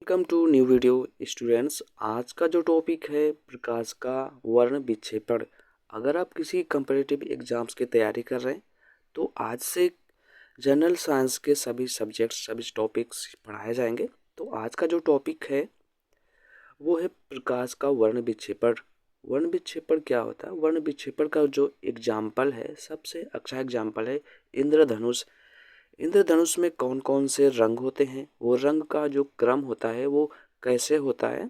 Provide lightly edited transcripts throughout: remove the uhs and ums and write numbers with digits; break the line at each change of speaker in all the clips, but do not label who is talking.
Welcome to new video students. आज का जो टॉपिक है प्रकाश का वर्ण विक्षेपण। अगर आप किसी कंपैरेटिव एग्जाम्स की तैयारी कर रहे हैं तो आज से जनरल साइंस के सभी सब्जेक्ट्स सभी टॉपिक्स पढ़ाए जाएंगे। तो आज का जो टॉपिक है वो है प्रकाश का वर्ण विक्षेपण। वर्ण विक्षेपण क्या होता है? वर्ण विक्षेपण का जो एग्जाम्पल है, सबसे अच्छा एग्जाम्पल है इंद्रधनुष। इंद्रधनुष में कौन कौन से रंग होते हैं, वो रंग का जो क्रम होता है वो कैसे होता है,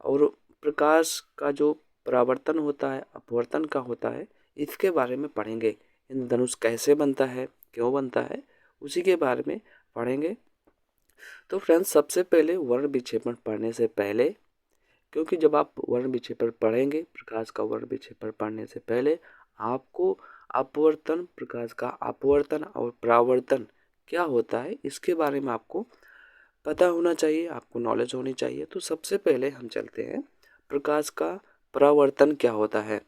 और प्रकाश का जो परावर्तन होता है अपवर्तन का होता है, इसके बारे में पढ़ेंगे। इंद्रधनुष कैसे बनता है, क्यों बनता है, उसी के बारे में पढ़ेंगे। तो फ्रेंड्स, सबसे पहले वर्ण विक्षेपण पढ़ने से पहले, क्योंकि जब आप वर्ण विक्षेपण पढ़ेंगे, प्रकाश का वर्ण विक्षेपण पढ़ने से पहले आपको अपवर्तन, प्रकाश का अपवर्तन और परावर्तन क्या होता है इसके बारे में आपको पता होना चाहिए, आपको नॉलेज होनी चाहिए। तो सबसे पहले हम चलते हैं प्रकाश का परावर्तन क्या होता है।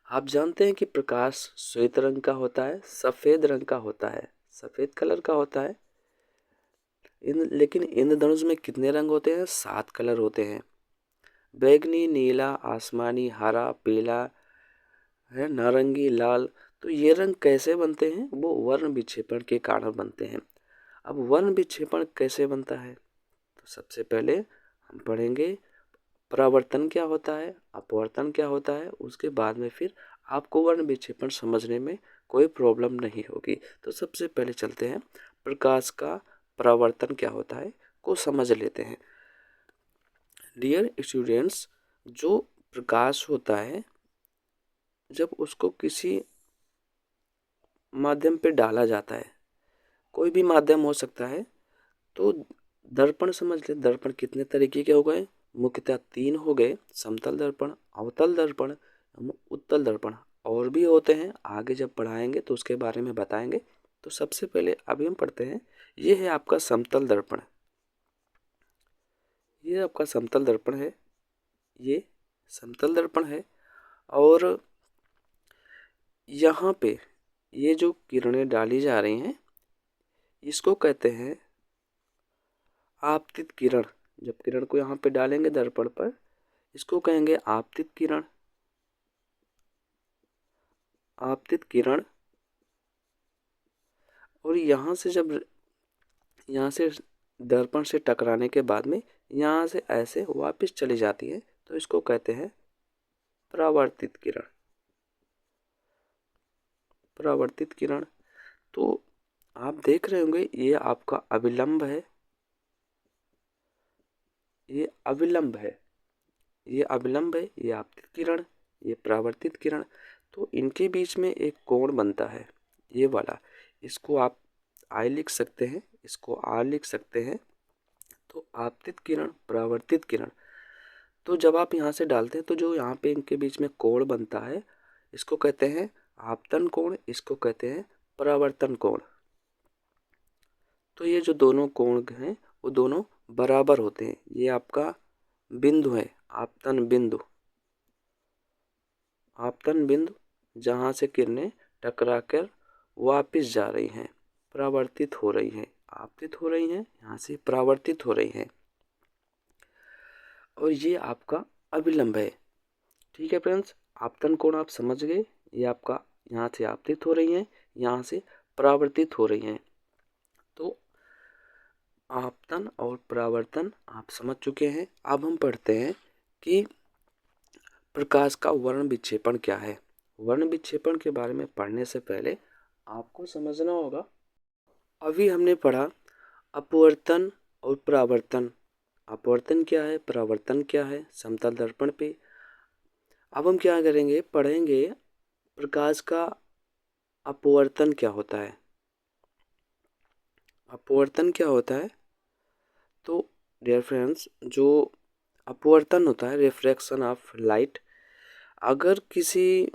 आप जानते हैं कि प्रकाश श्वेत रंग का होता है, सफ़ेद रंग का होता है, सफ़ेद कलर का होता है। लेकिन इंद्रधनुष में कितने रंग होते हैं? 7 कलर होते हैं। बैगनी, नीला, आसमानी, हरा, पीला, है नारंगी, लाल। तो ये रंग कैसे बनते हैं? वो वर्ण विक्षेपण के कारण बनते हैं। अब वर्ण विक्षेपण कैसे बनता है, तो सबसे पहले हम पढ़ेंगे परावर्तन क्या होता है, अपवर्तन क्या होता है। उसके बाद में फिर आपको वर्ण विक्षेपण समझने में कोई प्रॉब्लम नहीं होगी। तो सबसे पहले चलते हैं प्रकाश का परावर्तन क्या होता है को समझ लेते हैं। डियर स्टूडेंट्स, जो प्रकाश होता है जब उसको किसी माध्यम पे डाला जाता है, कोई भी माध्यम हो सकता है, तो दर्पण समझ ले। दर्पण कितने तरीके के हो गए? मुख्यतः 3 हो गए, समतल दर्पण, अवतल दर्पण, उत्तल दर्पण। और भी होते हैं, आगे जब पढ़ाएंगे तो उसके बारे में बताएंगे। तो सबसे पहले अभी हम पढ़ते हैं, ये है आपका समतल दर्पण। ये आपका समतल दर्पण है, ये समतल दर्पण है। और यहाँ पे ये जो किरणें डाली जा रही हैं इसको कहते हैं आपतित किरण। जब किरण को यहाँ पे डालेंगे दर्पण पर, इसको कहेंगे आपतित किरण। आपतित किरण। और यहाँ से जब यहाँ से दर्पण से टकराने के बाद में यहाँ से ऐसे वापस चली जाती है, तो इसको कहते हैं परावर्तित किरण। परावर्तित किरण। तो आप देख रहे होंगे ये आपका अभिलंब है, ये अविलंब है, ये अविलंब है, ये आपतित किरण, ये परावर्तित किरण। तो इनके बीच में एक कोण बनता है, ये वाला। इसको आप आई लिख सकते हैं, इसको आर लिख सकते हैं। तो आपतित किरण, परावर्तित किरण। तो जब आप यहाँ से डालते हैं तो जो यहाँ पे इनके बीच में कोण बनता है, इसको कहते हैं आपतन कोण, इसको कहते हैं परावर्तन कोण। तो ये जो दोनों कोण हैं वो दोनों बराबर होते हैं। ये आपका बिंदु है, आपतन बिंदु। आपतन बिंदु जहाँ से किरणें टकरा कर वापिस जा रही हैं, परावर्तित हो रही हैं, आपतित हो रही हैं, यहाँ से परावर्तित हो रही हैं। और ये आपका अभिलंब है। ठीक है फ्रेंड्स, आपतन कोण आप समझ गए। ये आपका यहाँ से आपतित हो रही हैं, यहाँ से परावर्तित हो रही हैं। तो आपतन और परावर्तन आप समझ चुके हैं। अब हम पढ़ते हैं कि प्रकाश का वर्ण विक्षेपण क्या है। वर्ण विक्षेपण के बारे में पढ़ने से पहले आपको समझना होगा, अभी हमने पढ़ा अपवर्तन और परावर्तन। अपवर्तन क्या है, परावर्तन क्या है, समतल दर्पण पे। अब हम क्या करेंगे, पढ़ेंगे प्रकाश का अपवर्तन क्या होता है। अपवर्तन क्या होता है? तो डियर फ्रेंड्स, जो अपवर्तन होता है, रिफ्रैक्शन ऑफ लाइट, अगर किसी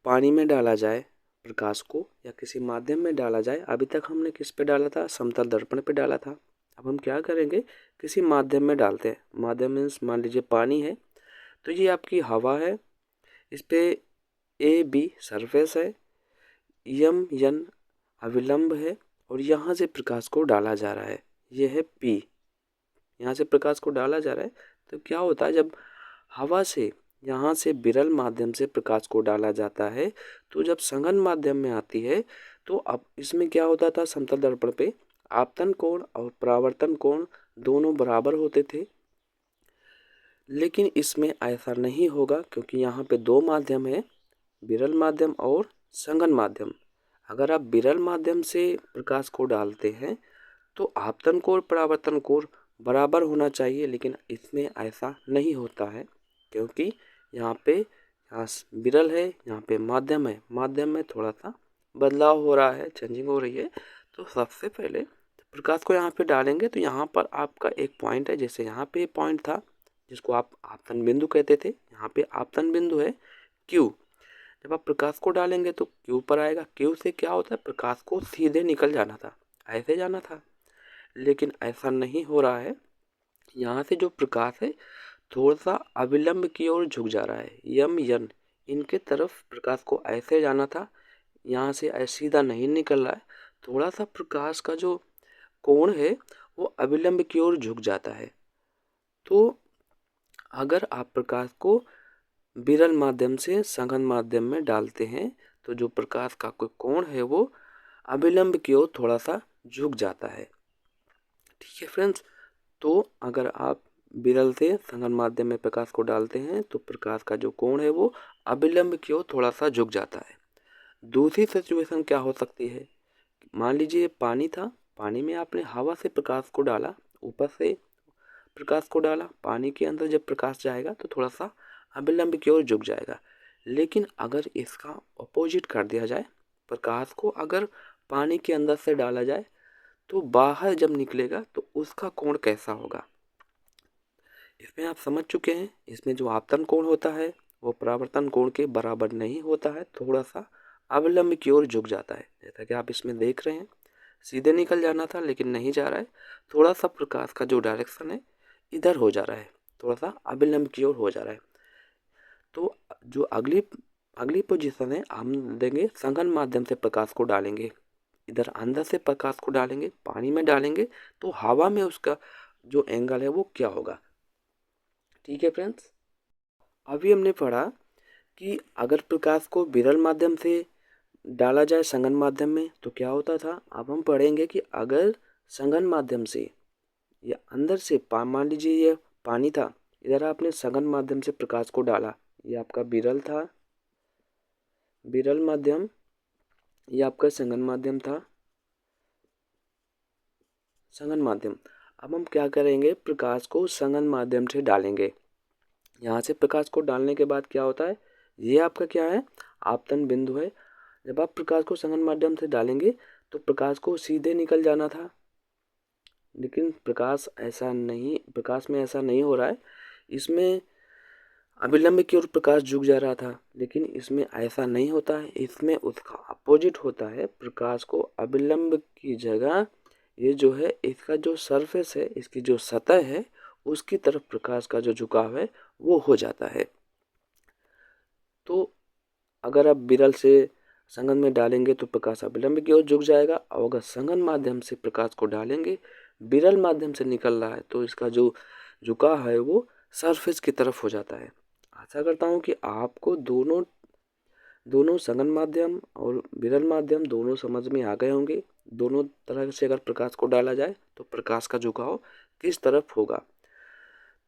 पानी में डाला जाए प्रकाश को, या किसी माध्यम में डाला जाए, अभी तक हमने किस पे डाला था? समतल दर्पण पे डाला था। अब हम क्या करेंगे, किसी माध्यम में डालते हैं। माध्यम मीन्स मान लीजिए पानी है, तो ये आपकी हवा है, इस पे ए बी सरफेस है, यम यन अविलंब है, और यहाँ से प्रकाश को डाला जा रहा है, ये है पी। यहाँ से प्रकाश को डाला जा रहा है, तो क्या होता है जब हवा से यहाँ से विरल माध्यम से प्रकाश को डाला जाता है, तो जब सघन माध्यम में आती है तो अब इसमें क्या होता था, समतल दर्पण पे आपतन कोण और परावर्तन कोण दोनों बराबर होते थे। लेकिन इसमें ऐसा नहीं होगा क्योंकि यहाँ पे दो माध्यम है, विरल माध्यम और सघन माध्यम। अगर आप विरल माध्यम से प्रकाश को डालते हैं तो आपतन कोण परावर्तन कोण बराबर होना चाहिए, लेकिन इसमें ऐसा नहीं होता है क्योंकि यहाँ विरल है, यहाँ पे माध्यम है, माध्यम में थोड़ा सा बदलाव हो रहा है, चेंजिंग हो रही है। तो सबसे पहले प्रकाश को यहाँ पे डालेंगे तो यहाँ पर आपका एक पॉइंट है, जैसे यहाँ पे पॉइंट था जिसको आप आपतन बिंदु कहते थे, यहाँ पे आपतन बिंदु है Q। जब आप प्रकाश को डालेंगे तो Q पर आएगा। Q से क्या होता है, प्रकाश को सीधे निकल जाना था, ऐसे जाना था, लेकिन ऐसा नहीं हो रहा है। यहाँ से जो प्रकाश है थोड़ा सा अविलंब की ओर झुक जा रहा है, यम यन इनके तरफ प्रकाश को ऐसे जाना था, यहाँ से ऐसे सीधा नहीं निकल रहा है। थोड़ा सा प्रकाश का जो कोण है वो अविलंब की ओर झुक जाता है। तो अगर आप प्रकाश को विरल माध्यम से सघन माध्यम में डालते हैं तो जो प्रकाश का कोई कोण है वो अविलंब की ओर थोड़ा सा झुक जाता है। ठीक है फ्रेंड्स, तो अगर आप विरल से सघन माध्यम में प्रकाश को डालते हैं तो प्रकाश का जो कोण है वो अविलंब की ओर थोड़ा सा झुक जाता है। दूसरी सिचुएशन क्या हो सकती है, मान लीजिए पानी था, पानी में आपने हवा से प्रकाश को डाला, ऊपर से प्रकाश को डाला, पानी के अंदर जब प्रकाश जाएगा तो थोड़ा सा अविलंब की ओर झुक जाएगा। लेकिन अगर इसका अपोजिट कर दिया जाए, प्रकाश को अगर पानी के अंदर से डाला जाए तो बाहर जब निकलेगा तो उसका कोण कैसा होगा, इसमें आप समझ चुके हैं। इसमें जो आपतन कोण होता है वो परावर्तन कोण के बराबर नहीं होता है, थोड़ा सा अविलंब की ओर झुक जाता है। जैसा कि आप इसमें देख रहे हैं, सीधे निकल जाना था लेकिन नहीं जा रहा है, थोड़ा सा प्रकाश का जो डायरेक्शन है इधर हो जा रहा है, थोड़ा सा अविलंब की ओर हो जा रहा है। तो जो अगली पोजीशन है, हम देंगे सघन माध्यम से प्रकाश को डालेंगे, इधर अंदर से प्रकाश को डालेंगे, पानी में डालेंगे तो हवा में उसका जो एंगल है वो क्या होगा। ठीक है फ्रेंड्स, अभी हमने पढ़ा कि अगर प्रकाश को विरल माध्यम से डाला जाए सघन माध्यम में तो क्या होता था। अब हम पढ़ेंगे कि अगर सघन माध्यम से या अंदर से मान लीजिए ये पानी था, इधर आपने सघन माध्यम से प्रकाश को डाला, ये आपका विरल था, विरल माध्यम, ये आपका सघन माध्यम था, सघन माध्यम। अब हम क्या करेंगे, प्रकाश को सघन माध्यम से डालेंगे। यहाँ से प्रकाश को डालने के बाद क्या होता है, ये आपका क्या है, आपतन बिंदु है। जब आप प्रकाश को सघन माध्यम से डालेंगे तो प्रकाश को सीधे निकल जाना था, लेकिन प्रकाश में ऐसा नहीं हो रहा है। इसमें अविलंब की ओर प्रकाश झुक जा रहा था, लेकिन इसमें ऐसा नहीं होता है, इसमें उसका अपोजिट होता है। प्रकाश को अविलंब की जगह ये जो है इसका जो सरफेस है, इसकी जो सतह है उसकी तरफ प्रकाश का जो झुकाव है वो हो जाता है। तो अगर आप विरल से सघन में डालेंगे तो प्रकाश अविलंब की ओर झुक जाएगा, और अगर सघन माध्यम से प्रकाश को डालेंगे, विरल माध्यम से निकल रहा है तो इसका जो झुकाव है वो सरफेस की तरफ हो जाता है। आशा करता हूँ कि आपको दोनों सघन माध्यम और विरल माध्यम दोनों समझ में आ गए होंगे। दोनों तरह से अगर प्रकाश को डाला जाए तो प्रकाश का झुकाव किस तरफ होगा।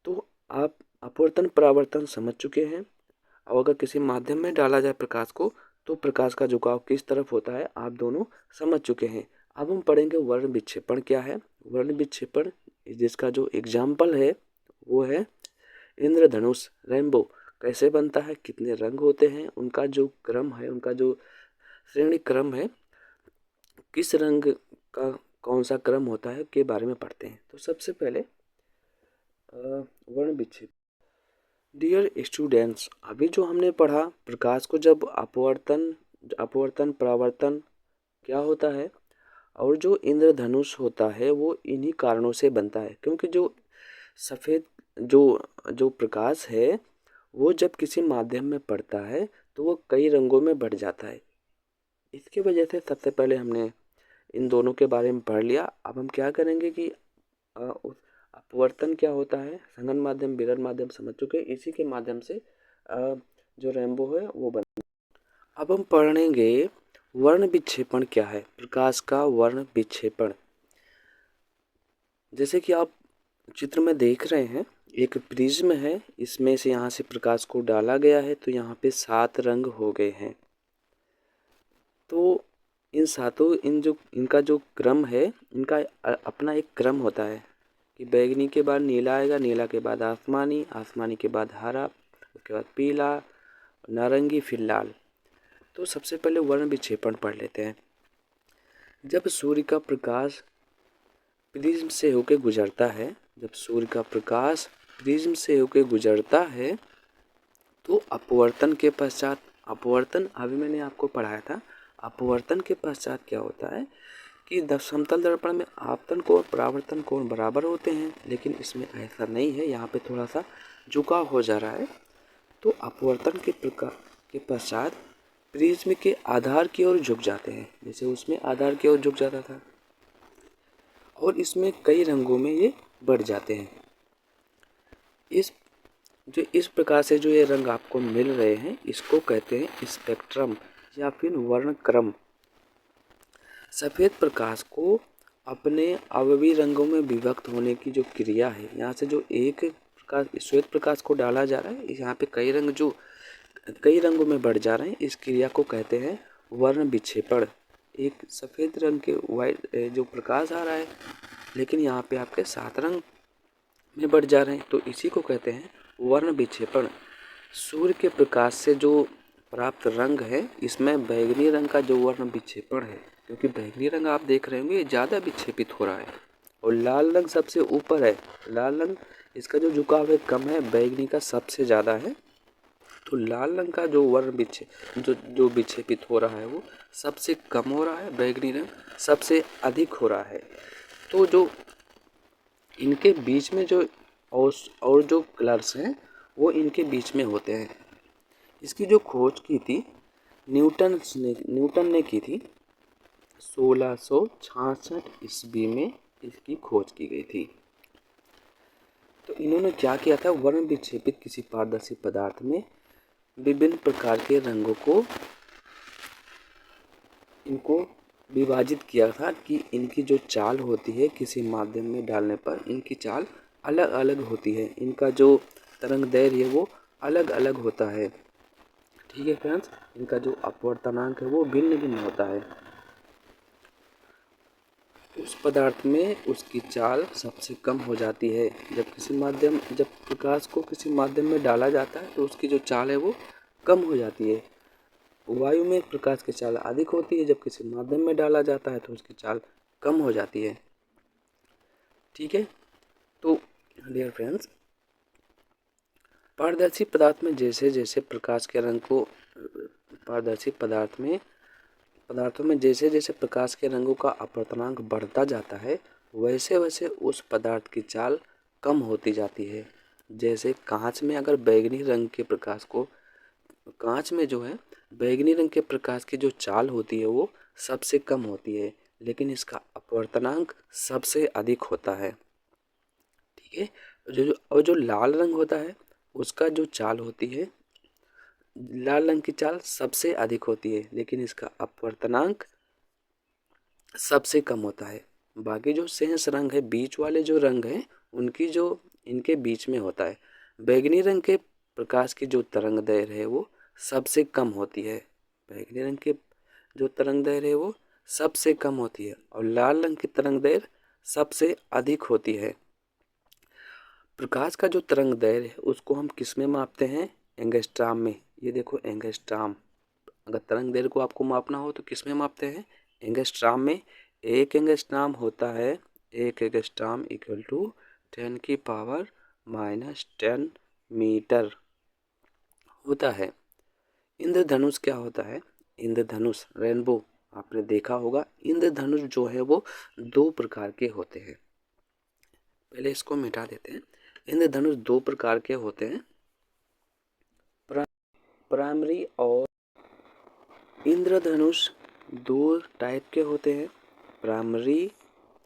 तो आप अपवर्तन परावर्तन समझ चुके हैं, और अगर किसी माध्यम में डाला जाए प्रकाश को तो प्रकाश का झुकाव किस तरफ होता है आप दोनों समझ चुके हैं। अब हम पढ़ेंगे वर्ण विक्षेपण क्या है। वर्ण विक्षेपण जिसका जो एग्जाम्पल है वो है इंद्रधनुष, रेनबो कैसे बनता है, कितने रंग होते हैं, उनका जो क्रम है, उनका जो श्रेणी क्रम है, किस रंग का कौन सा क्रम होता है के बारे में पढ़ते हैं। तो सबसे पहले वर्ण विक्षेपण। डियर स्टूडेंट्स, अभी जो हमने पढ़ा प्रकाश को जब अपवर्तन परावर्तन क्या होता है, और जो इंद्रधनुष होता है वो इन्हीं कारणों से बनता है, क्योंकि जो सफ़ेद जो प्रकाश है वो जब किसी माध्यम में पड़ता है तो वो कई रंगों में बढ़ जाता है। इसकी वजह से सबसे पहले हमने इन दोनों के बारे में पढ़ लिया। अब हम क्या करेंगे कि अपवर्तन क्या होता है, संघन माध्यम, विरल माध्यम समझ चुके हैं। इसी के माध्यम से जो रेनबो है वो बन। अब हम पढ़ेंगे वर्ण विक्षेपण क्या है, प्रकाश का वर्ण विक्षेपण। जैसे कि आप चित्र में देख रहे हैं, एक प्रिज्म है, इसमें से यहाँ से प्रकाश को डाला गया है, तो यहाँ पे 7 रंग हो गए हैं। तो इन सातों इनका जो क्रम है, इनका अपना एक क्रम होता है कि बैगनी के बाद नीला आएगा, नीला के बाद आसमानी, आसमानी के बाद हरा, उसके बाद पीला, नारंगी, फिर लाल। तो सबसे पहले वर्ण विक्षेपण पढ़ लेते हैं। जब सूर्य का प्रकाश प्रिज्म से होकर गुजरता है, जब सूर्य का प्रकाश प्रिज्म से होकर गुजरता है तो अपवर्तन के पश्चात, अपवर्तन अभी मैंने आपको पढ़ाया था, अपवर्तन के पश्चात क्या होता है कि समतल दर्पण में आपतन कोण परावर्तन कोण बराबर होते हैं, लेकिन इसमें ऐसा नहीं है, यहाँ पे थोड़ा सा झुकाव हो जा रहा है। तो अपवर्तन के पश्चात प्रिज्म के आधार की ओर झुक जाते हैं, जैसे उसमें आधार की ओर झुक जाता था, और इसमें कई रंगों में ये बढ़ जाते हैं। इस प्रकार से जो ये रंग आपको मिल रहे हैं, इसको कहते हैं स्पेक्ट्रम या फिर वर्णक्रम। सफ़ेद प्रकाश को अपने अवयवी रंगों में विभक्त होने की जो क्रिया है, यहाँ से जो एक प्रकाश श्वेत प्रकाश को डाला जा रहा है, यहाँ पे कई रंग जो कई रंगों में बढ़ जा रहे हैं, इस क्रिया को कहते हैं वर्ण विक्षेपण। एक सफ़ेद रंग के वाइट जो प्रकाश आ रहा है, लेकिन यहाँ पे आपके 7 रंग में बढ़ जा रहे हैं, तो इसी को कहते हैं वर्ण विक्षेपण। सूर्य के प्रकाश से जो प्राप्त रंग है, इसमें बैगनी रंग का जो वर्ण विक्षेपण है, क्योंकि बैगनी रंग आप देख रहे होंगे ये ज़्यादा विक्षेपित हो रहा है, और लाल रंग सबसे ऊपर है। लाल रंग इसका जो झुकाव है कम है, बैगनी का सबसे ज़्यादा है। तो लाल रंग का जो वर्ण जो विक्षेपित हो रहा है वो सबसे कम हो रहा है, बैगनी रंग सबसे अधिक हो रहा है। तो जो इनके बीच में जो और जो कलर्स हैं वो इनके बीच में होते हैं। इसकी जो खोज की थी न्यूटन ने की थी, 1666 ईस्वी में इसकी खोज की गई थी। तो इन्होंने क्या किया था, वर्ण विक्षेपित किसी पारदर्शी पदार्थ में विभिन्न प्रकार के रंगों को इनको विभाजित किया था कि इनकी जो चाल होती है किसी माध्यम में डालने पर इनकी चाल अलग अलग होती है, इनका जो तरंगदैर्घ्य है वो अलग अलग होता है। ठीक है फ्रेंड्स, इनका जो अपवर्तनांक है वो भिन्न भिन्न होता है। उस पदार्थ में उसकी चाल सबसे कम हो जाती है। जब प्रकाश को किसी माध्यम में डाला जाता है तो उसकी जो चाल है वो कम हो जाती है। वायु में प्रकाश की चाल अधिक होती है, जब किसी माध्यम में डाला जाता है तो उसकी चाल कम हो जाती है। ठीक है, तो डियर फ्रेंड्स, पारदर्शी पदार्थ में जैसे जैसे प्रकाश के रंग को पारदर्शी पदार्थों में जैसे जैसे प्रकाश के रंगों का अपवर्तनांक बढ़ता जाता है, वैसे वैसे उस पदार्थ की चाल कम होती जाती है। जैसे कांच में अगर बैगनी रंग के प्रकाश को कांच में जो है बैगनी रंग के प्रकाश की जो चाल होती है वो सबसे कम होती है, लेकिन इसका अपवर्तनांक सबसे अधिक होता है। ठीक है, जो लाल रंग होता है उसका जो चाल होती है, लाल रंग की चाल सबसे अधिक होती है, लेकिन इसका अपवर्तनांक सबसे कम होता है। बाकी जो शेष रंग है, बीच वाले जो रंग हैं, उनकी जो इनके बीच में होता है। बैगनी रंग के प्रकाश की जो तरंगदैर्घ्य है वो सबसे कम होती है, बैगनी रंग के जो तरंगदैर्घ्य है वो सबसे कम होती है, और लाल रंग की तरंगदैर्घ्य सबसे अधिक होती है। प्रकाश का जो तरंगदैर्घ्य है उसको हम किस में मापते हैं, एंगस्ट्राम में। ये देखो एंगस्ट्राम, अगर तरंगदैर्घ्य को आपको मापना हो तो किस में मापते हैं, एंगस्ट्राम में। एक एंगस्ट्राम होता है, एक एंगस्ट्राम इक्वल टू 10⁻⁻10 मीटर होता है। इंद्रधनुष क्या होता है, इंद्रधनुष रेनबो आपने देखा होगा। इंद्रधनुष जो है वो 2 प्रकार के होते हैं। पहले इसको मिटा देते हैं। इंद्रधनुष 2 प्रकार के होते हैं, प्राइमरी और इंद्रधनुष 2 टाइप के होते हैं, प्राइमरी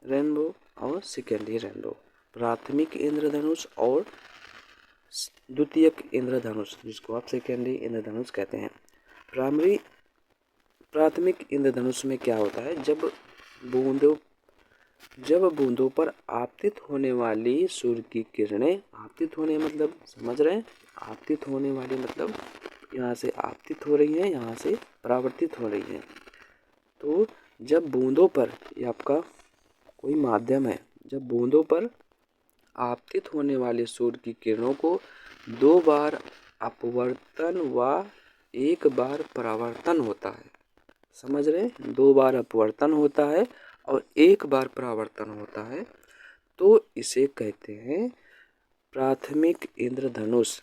रेनबो और सेकेंडरी रेनबो। प्राथमिक इंद्रधनुष और द्वितीयक इंद्रधनुष, जिसको आप सेकेंडरी इंद्रधनुष कहते हैं। प्राथमिक इंद्रधनुष में क्या होता है, जब बूंदों पर आपतित होने वाली सूर्य की किरणें, आपतित होने मतलब समझ रहे हैं, आपतित होने वाली मतलब यहाँ से आपतित हो रही हैं, यहाँ से परावर्तित हो रही हैं। तो जब बूंदों पर, ये आपका कोई माध्यम है, जब बूंदों पर आपतित होने वाले सूर्य की किरणों को 2 बार अपवर्तन व 1 बार परावर्तन होता है, समझ रहे हैं, 2 बार अपवर्तन होता है और 1 बार परावर्तन होता है, तो इसे कहते हैं प्राथमिक इंद्रधनुष।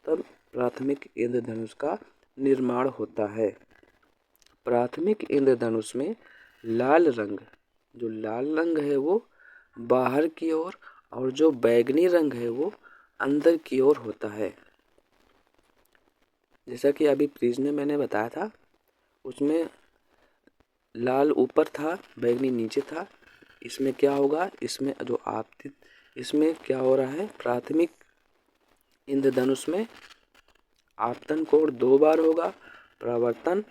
तब प्राथमिक इंद्रधनुष का निर्माण होता है। प्राथमिक इंद्रधनुष में लाल रंग, जो लाल रंग है वो बाहर की ओर और जो बैंगनी रंग है वो अंदर की ओर होता है। जैसा कि अभी प्रिज्म में मैंने बताया था, उसमें लाल ऊपर था, बैंगनी नीचे था। इसमें क्या होगा, इसमें जो आपतित, इसमें क्या हो रहा है, प्राथमिक इंद्रधनुष में आपतन कोण 2 बार होगा, परावर्तन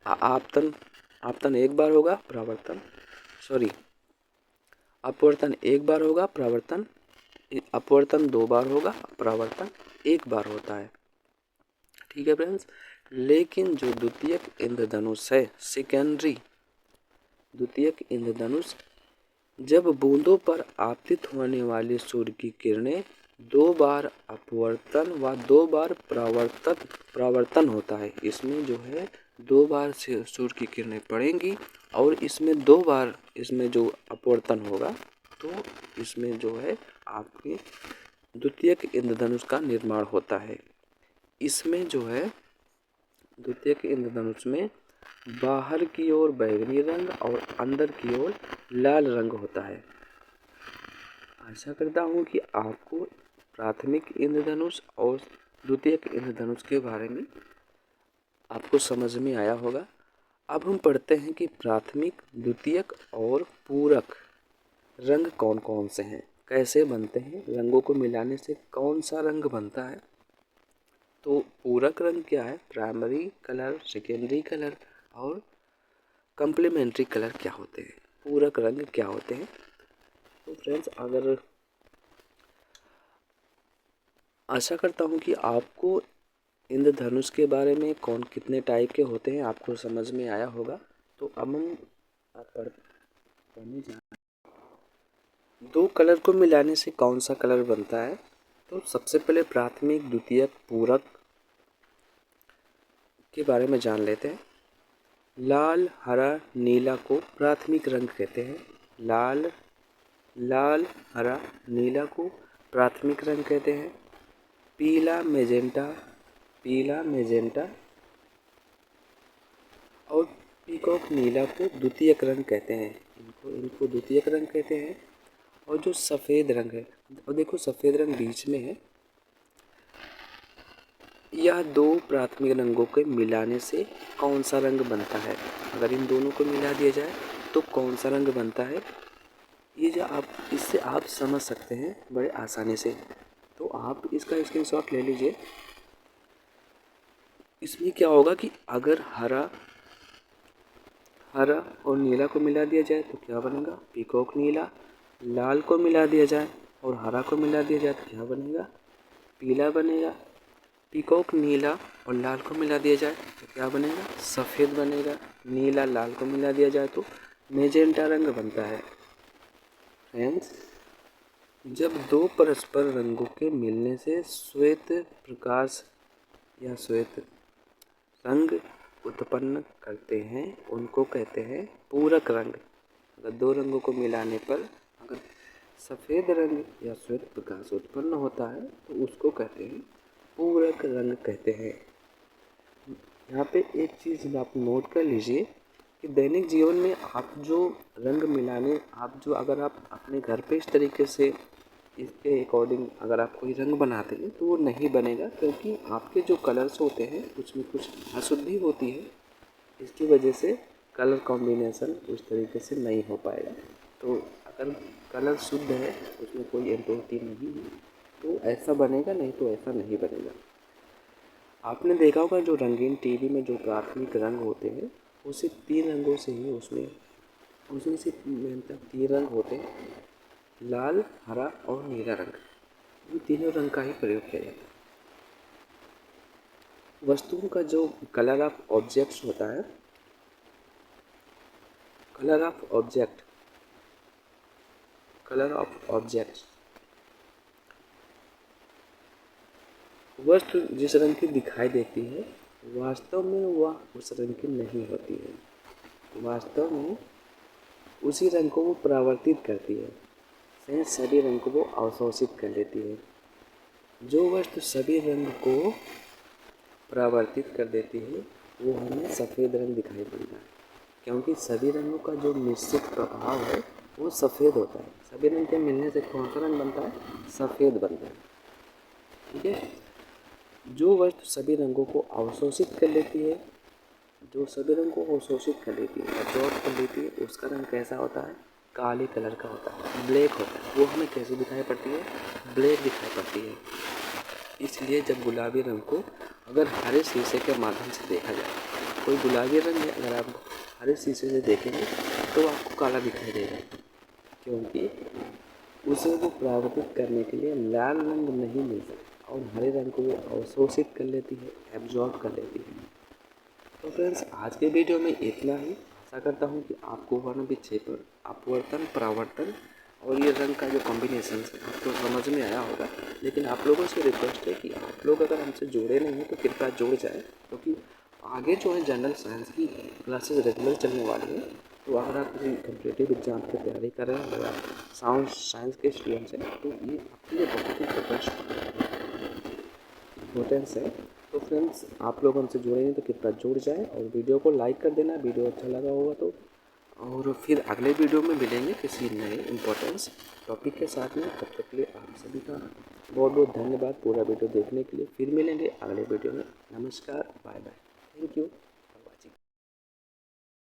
आपतन 1 बार होगा, अपवर्तन 1 बार होगा, अपवर्तन 2 बार होगा, परावर्तन 1 बार होता है। ठीक है फ्रेंड्स। लेकिन जो द्वितीयक इंद्रधनुष है, द्वितीयक इंद्रधनुष, जब बूंदों पर आपतित होने वाली सूर्य की किरणें 2 बार अपवर्तन व 2 बार परावर्तन होता है। इसमें जो है 2 बार से सूर्य की किरणें पड़ेंगी और इसमें 2 बार इसमें जो अपवर्तन होगा, तो इसमें जो है आपके द्वितीयक इंद्रधनुष का निर्माण होता है। इसमें जो है द्वितीयक इंद्रधनुष में बाहर की ओर बैंगनी रंग और अंदर की ओर लाल रंग होता है। आशा करता हूँ कि आपको प्राथमिक इंद्रधनुष और द्वितीयक इंद्रधनुष के बारे में आपको समझ में आया होगा। अब हम पढ़ते हैं कि प्राथमिक, द्वितीयक और पूरक रंग कौन कौन से हैं, कैसे बनते हैं, रंगों को मिलाने से कौन सा रंग बनता है। तो पूरक रंग क्या है, प्राइमरी कलर, सेकेंडरी कलर और कम्प्लीमेंट्री कलर क्या होते हैं, पूरक रंग क्या होते हैं। तो फ्रेंड्स, अगर आशा करता हूँ कि आपको इंद्रधनुष के बारे में कौन कितने टाइप के होते हैं आपको समझ में आया होगा। तो अब हम पढ़ने जा 2 कलर को मिलाने से कौन सा कलर बनता है। तो सबसे पहले प्राथमिक, द्वितीयक, पूरक के बारे में जान लेते हैं। लाल, हरा, नीला को प्राथमिक रंग कहते हैं। लाल, हरा, नीला को प्राथमिक रंग कहते हैं। पीला, मैजेंटा और पीकॉक नीला को द्वितीयक रंग कहते हैं। इनको द्वितीयक रंग कहते हैं। और जो सफ़ेद रंग है, और देखो सफ़ेद रंग बीच में है, यह 2 प्राथमिक रंगों के मिलाने से कौन सा रंग बनता है। अगर इन दोनों को मिला दिया जाए तो कौन सा रंग बनता है, ये जो इससे आप समझ सकते हैं बड़े आसानी से। तो आप इसका स्क्रीनशॉट ले लीजिए। इसमें क्या होगा कि अगर हरा और नीला को मिला दिया जाए तो क्या बनेगा, पीकॉक नीला। लाल को मिला दिया जाए और हरा को मिला दिया जाए तो क्या बनेगा, पीला बनेगा। पीकॉक नीला और लाल को मिला दिया जाए तो क्या बनेगा, सफ़ेद बनेगा। नीला लाल को मिला दिया जाए तो मैजेंटा रंग बनता है। फ्रेंड्स, जब 2 परस्पर रंगों के मिलने से श्वेत प्रकाश या श्वेत रंग उत्पन्न करते हैं, उनको कहते हैं पूरक रंग। अगर 2 रंगों को मिलाने पर अगर सफ़ेद रंग या श्वेत प्रकाश उत्पन्न होता है तो उसको कहते हैं पूरक रंग कहते हैं। यहाँ पे एक चीज़ आप नोट कर लीजिए कि दैनिक जीवन में आप जो रंग मिलाने, अगर आप अपने घर पे इस तरीके से इसके अकॉर्डिंग अगर आप कोई रंग बनाते हैं तो वो नहीं बनेगा, क्योंकि आपके जो कलर्स होते हैं उसमें कुछ अशुद्धि होती है। इसकी वजह से कलर कॉम्बिनेशन उस तरीके से नहीं हो पाएगा। तो अगर कलर शुद्ध है, उसमें कोई इम्प्योरिटी नहीं है, तो ऐसा बनेगा, नहीं तो ऐसा नहीं बनेगा। आपने देखा होगा जो रंगीन टीवी में जो प्राथमिक रंग होते हैं, वो सिर्फ 3 रंगों से ही उसमें सिर्फ मतलब 3 रंग होते हैं, लाल, हरा और नीला रंग। इन तीनों रंग का ही प्रयोग किया जाता है। वस्तुओं का जो कलर ऑफ ऑब्जेक्ट्स होता है, कलर ऑफ ऑब्जेक्ट्स, वस्तु जिस रंग की दिखाई देती है वास्तव में वह उस रंग की नहीं होती है। वास्तव में उसी रंग को वो परावर्तित करती है, शेष सभी रंग को वो अवशोषित कर लेती है। जो वस्तु सभी रंग को परावर्तित कर देती है वो हमें सफ़ेद रंग दिखाई पड़ता है, क्योंकि सभी रंगों का जो निश्चित प्रभाव है वो सफ़ेद होता है। सभी रंग के मिलने से कौन सा रंग बनता है? सफ़ेद बनता है। ठीक है। जो वस्तु सभी रंगों को अवशोषित कर लेती है, एब्जॉर्ब कर लेती है, उसका रंग कैसा होता है? काले कलर का होता है, ब्लैक होता है। वो हमें कैसे दिखाई पड़ती है? ब्लैक दिखाई पड़ती है। इसलिए जब गुलाबी रंग को अगर हरे शीशे के माध्यम से देखा जाए, कोई गुलाबी रंग है अगर आप हरे शीशे से देखेंगे तो आपको काला दिखाई देगा, क्योंकि उसे वो परावर्तित करने के लिए लाल रंग नहीं मिलता और हरे रंग को वो अवशोषित कर लेती है, एब्जॉर्ब कर लेती है। तो फ्रेंड्स, आज के वीडियो में इतना ही। आशा करता हूँ कि आपको वर्ण विक्षेपण, अपवर्तन, परावर्तन और ये रंग का जो कॉम्बिनेशन है आपको समझ में आया होगा। लेकिन आप लोगों से रिक्वेस्ट है कि आप लोग अगर हमसे जुड़े नहीं हैं तो कृपया जुड़ जाए, क्योंकि आगे जो है जनरल साइंस की क्लासेस रेगुलर चलने वाली है। तो अगर आप किसी कम्पिटिटिव एग्जाम की तैयारी कर रहे हैं, अगर आप साइंस के स्टूडेंट्स हैं, तो ये आपके लिए बहुत ही इम्पोर्टेंस है। तो फ्रेंड्स, आप लोग हमसे जुड़े हैं तो कृपया जुड़ जाएं और वीडियो को लाइक कर देना, वीडियो अच्छा लगा होगा तो। और फिर अगले वीडियो में मिलेंगे किसी नए इम्पोर्टेंस टॉपिक के साथ में। तब तक के लिए आप सभी का बहुत बहुत धन्यवाद पूरा वीडियो देखने के लिए। फिर मिलेंगे अगले वीडियो में। नमस्कार, बाय बाय, थैंक यू।